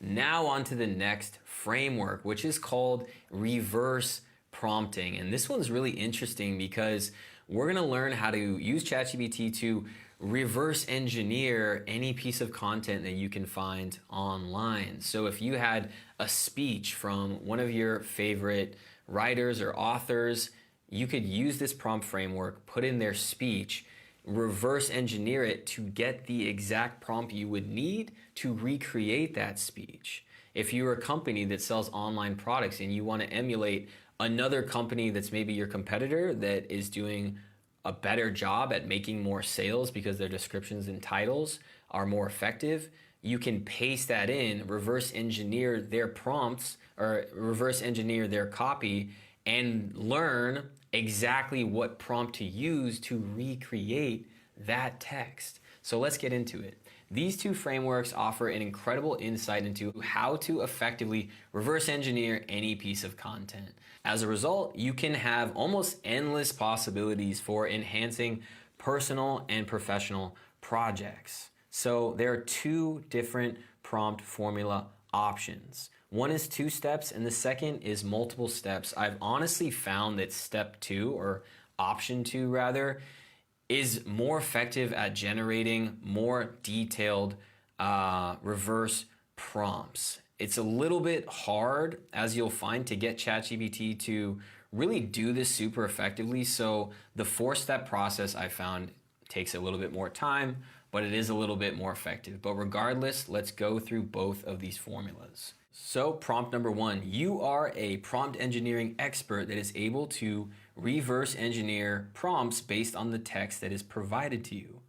Now on to the next framework, which is called reverse prompting. And this one's really interesting because we're gonna learn how to use ChatGPT to reverse engineer any piece of content that you can find online. So if you had a speech from one of your favorite writers or authors, you could use this prompt framework, put in their speech, reverse engineer it to get the exact prompt you would need to recreate that speech. If you're a company that sells online products and you want to emulate another company that's maybe your competitor that is doing a better job at making more sales because their descriptions and titles are more effective, you can paste that in, reverse engineer their prompts or reverse engineer their copy and learn exactly what prompt to use to recreate that text. So let's get into it. These two frameworks offer an incredible insight into how to effectively reverse engineer any piece of content. As a result, you can have almost endless possibilities for enhancing personal and professional projects. So there are two different prompt formula options. One is 2 steps and the second is multiple steps. I've honestly found that step 2, or option 2 rather, is more effective at generating more detailed reverse prompts. It's a little bit hard, as you'll find, to get ChatGPT to really do this super effectively. So the 4-step process I found takes a little bit more time, but it is a little bit more effective. But regardless, let's go through both of these formulas. So prompt number 1, you are a prompt engineering expert that is able to reverse engineer prompts based on the text that is provided to you.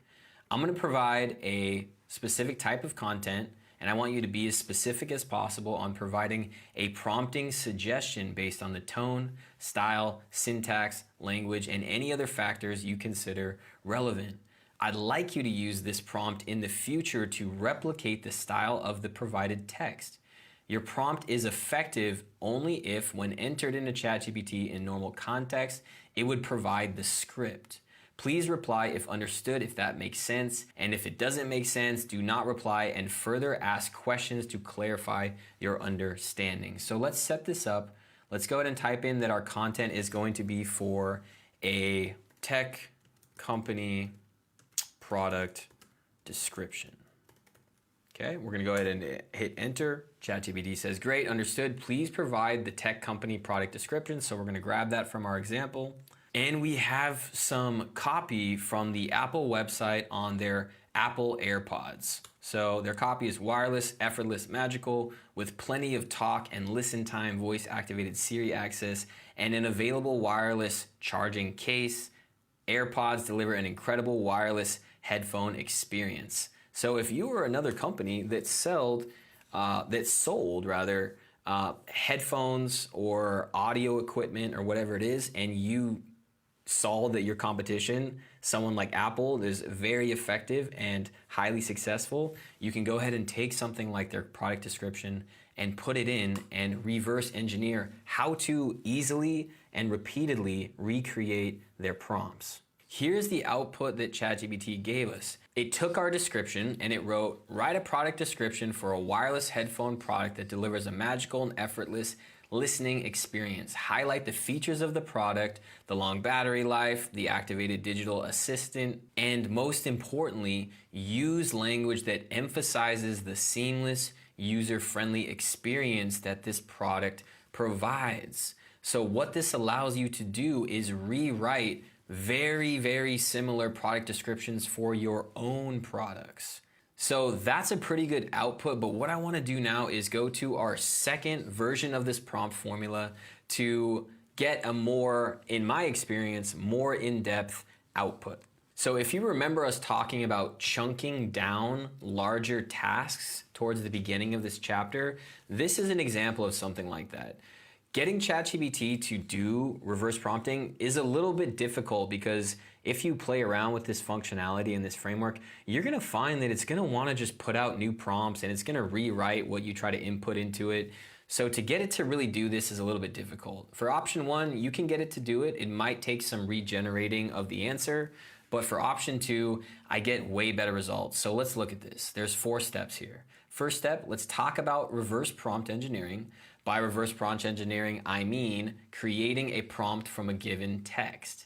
I'm going to provide a specific type of content, and I want you to be as specific as possible on providing a prompting suggestion based on the tone, style, syntax, language, and any other factors you consider relevant. I'd like you to use this prompt in the future to replicate the style of the provided text. Your prompt is effective only if, when entered into ChatGPT in normal context, it would provide the script. Please reply if understood, if that makes sense, and if it doesn't make sense, do not reply and further ask questions to clarify your understanding. So let's set this up. Let's go ahead and type in that our content is going to be for a tech company product description. Okay, we're gonna go ahead and hit enter. ChatGPT says, great, understood. Please provide the tech company product description. So we're gonna grab that from our example. And we have some copy from the Apple website on their Apple AirPods. So their copy is wireless, effortless, magical, with plenty of talk and listen time, voice activated Siri access, and an available wireless charging case. AirPods deliver an incredible wireless headphone experience. So if you were another company that sold headphones or audio equipment or whatever it is, and you saw that your competition, someone like Apple, is very effective and highly successful, you can go ahead and take something like their product description and put it in and reverse engineer how to easily and repeatedly recreate their prompts. Here's the output that ChatGPT gave us. It took our description and it wrote, write a product description for a wireless headphone product that delivers a magical and effortless listening experience. Highlight the features of the product, the long battery life, the activated digital assistant, and most importantly, use language that emphasizes the seamless, user-friendly experience that this product provides. So what this allows you to do is rewrite very, very similar product descriptions for your own products. So that's a pretty good output, but what I want to do now is go to our second version of this prompt formula to get a more, in my experience, more in-depth output. So if you remember us talking about chunking down larger tasks towards the beginning of this chapter, this is an example of something like that. Getting ChatGPT to do reverse prompting is a little bit difficult because if you play around with this functionality in this framework, you're gonna find that it's gonna wanna just put out new prompts and it's gonna rewrite what you try to input into it. So to get it to really do this is a little bit difficult. For option 1, you can get it to do it. It might take some regenerating of the answer, but for option 2, I get way better results. So let's look at this. There's 4 steps here. First step, let's talk about reverse prompt engineering. By reverse prompt engineering, I mean creating a prompt from a given text.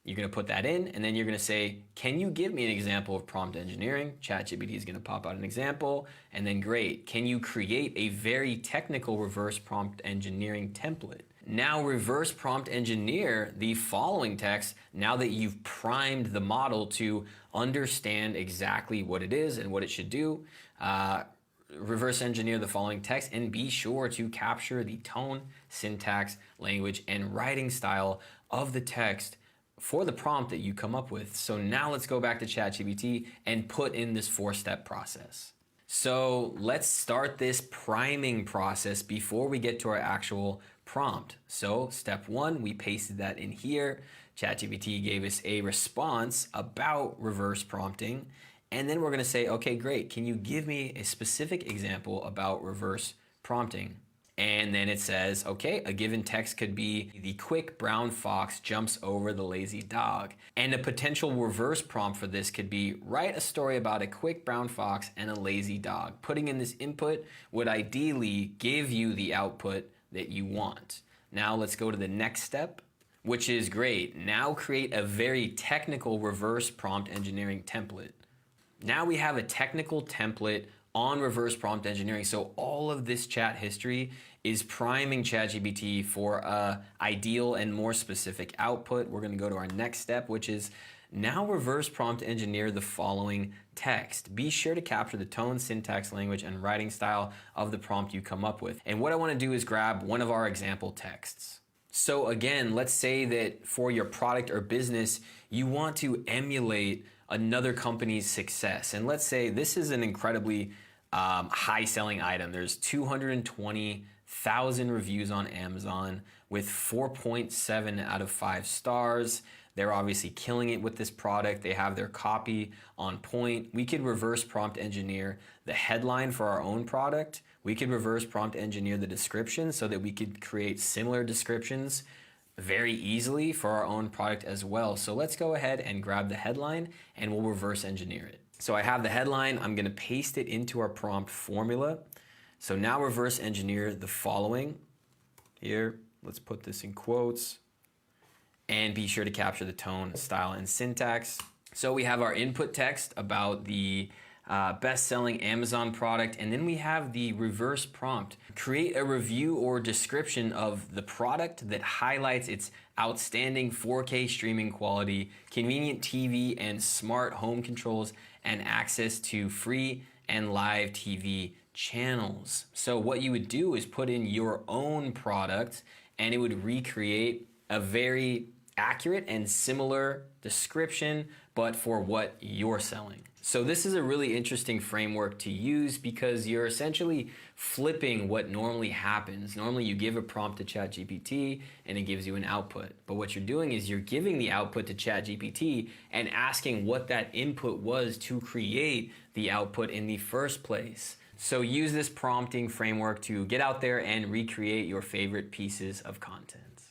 You're going to put that in, and then you're going to say, can you give me an example of prompt engineering? ChatGPT is going to pop out an example, and then great. Can you create a very technical reverse prompt engineering template? Now reverse prompt engineer the following text now that you've primed the model to understand exactly what it is and what it should do. Reverse engineer the following text and be sure to capture the tone, syntax, language, and writing style of the text for the prompt that you come up with. So now let's go back to ChatGPT and put in this 4-step process. So let's start this priming process before we get to our actual prompt. So step 1, we pasted that in here. ChatGPT gave us a response about reverse prompting. And then we're gonna say, okay, great. Can you give me a specific example about reverse prompting? And then it says, okay, a given text could be the quick brown fox jumps over the lazy dog. And a potential reverse prompt for this could be write a story about a quick brown fox and a lazy dog. Putting in this input would ideally give you the output that you want. Now let's go to the next step, which is great. Now create a very technical reverse prompt engineering template. Now we have a technical template on reverse prompt engineering. So all of this chat history is priming ChatGPT for a ideal and more specific output. We're going to go to our next step, which is now reverse prompt engineer the following text. Be sure to capture the tone, syntax, language, and writing style of the prompt you come up with. And what I want to do is grab one of our example texts. So again, let's say that for your product or business, you want to emulate another company's success. And let's say this is an incredibly high selling item. There's 220,000 reviews on Amazon with 4.7 out of 5 stars. They're obviously killing it with this product. They have their copy on point. We could reverse prompt engineer the headline for our own product. We could reverse prompt engineer the description so that we could create similar descriptions very easily for our own product as well. So let's go ahead and grab the headline and we'll reverse engineer it. So I have the headline, I'm gonna paste it into our prompt formula. So now reverse engineer the following. Here, let's put this in quotes and be sure to capture the tone, style, and syntax. So we have our input text about the best-selling Amazon product, and then we have the reverse prompt. Create a review or description of the product that highlights its outstanding 4K streaming quality, convenient TV and smart home controls, and access to free and live TV channels. So what you would do is put in your own product and it would recreate a very accurate and similar description, but for what you're selling. So this is a really interesting framework to use because you're essentially flipping what normally happens. Normally you give a prompt to ChatGPT and it gives you an output. But what you're doing is you're giving the output to ChatGPT and asking what that input was to create the output in the first place. So use this prompting framework to get out there and recreate your favorite pieces of content.